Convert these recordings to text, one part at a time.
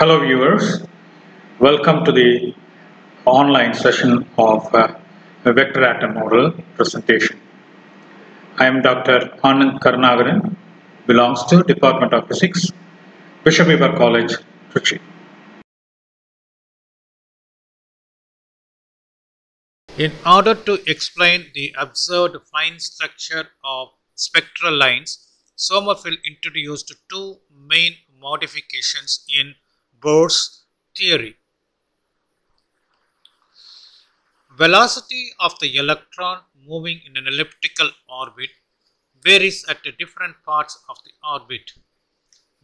Hello viewers, welcome to the online session of a vector atom model presentation. I am Dr. Anand Karnagaran, belongs to Department of Physics, Bishop Weber College, Trichy. In order to explain the observed fine structure of spectral lines, Sommerfeld introduced two main modifications in Bohr's theory. Velocity of the electron moving in an elliptical orbit varies at different parts of the orbit.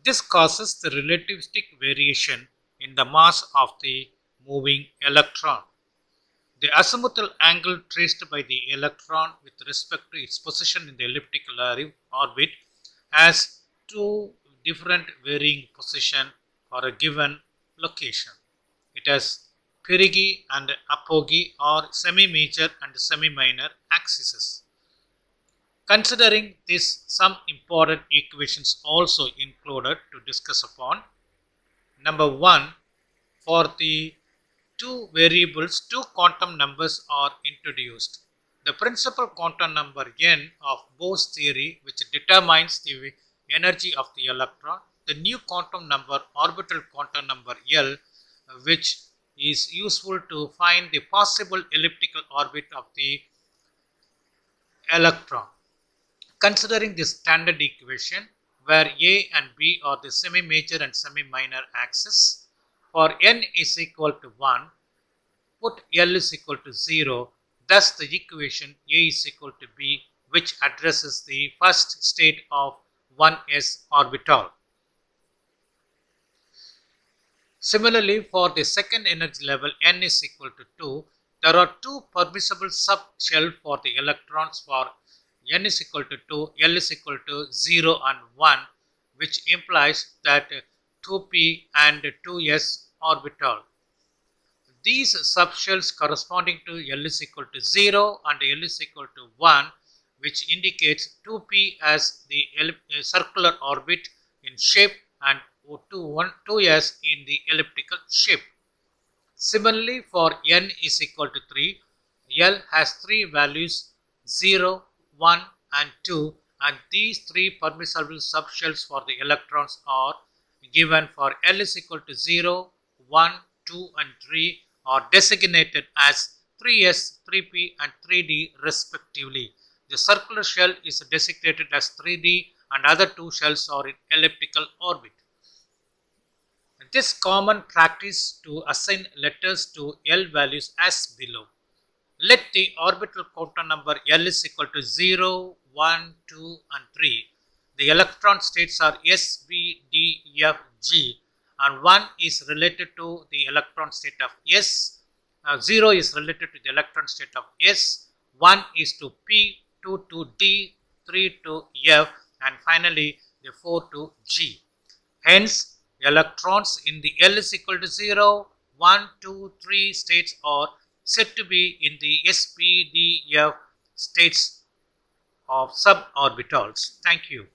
This causes the relativistic variation in the mass of the moving electron. The azimuthal angle traced by the electron with respect to its position in the elliptical orbit has two different varying positions for a given location. It has perigee and apogee or semi-major and semi-minor axes. Considering this, some important equations also included to discuss upon. Number 1, for the two variables, two quantum numbers are introduced. The principal quantum number n of Bohr's theory, which determines the energy of the electron, the new quantum number, orbital quantum number L, which is useful to find the possible elliptical orbit of the electron. Considering the standard equation, where A and B are the semi-major and semi-minor axes, for n is equal to 1, put L is equal to 0, thus the equation A is equal to B, which addresses the first state of 1s orbital. Similarly, for the second energy level n is equal to 2, there are two permissible subshell for the electrons for n is equal to 2, L is equal to 0 and 1, which implies that 2p and 2s orbital. These subshells corresponding to L is equal to 0 and L is equal to 1, which indicates 2p as the circular orbit in shape and 2s in the elliptical shape. Similarly, for n is equal to 3, L has three values 0, 1 and 2, and these three permissible subshells for the electrons are given for L is equal to 0, 1, 2 and 3 are designated as 3s, 3p and 3d respectively. The circular shell is designated as 3d and other two shells are in elliptical orbit. This common practice to assign letters to L values as below. Let the orbital quantum number L is equal to 0, 1, 2 and 3. The electron states are S, B, D, F, G, and 1 is related to the electron state of S, 0 is related to the electron state of S, 1 is to P, 2 to D, 3 to F, and finally the 4 to G. Hence, electrons in the L is equal to 0, 1, 2, 3 states are said to be in the S, P, D, F states of suborbitals. Thank you.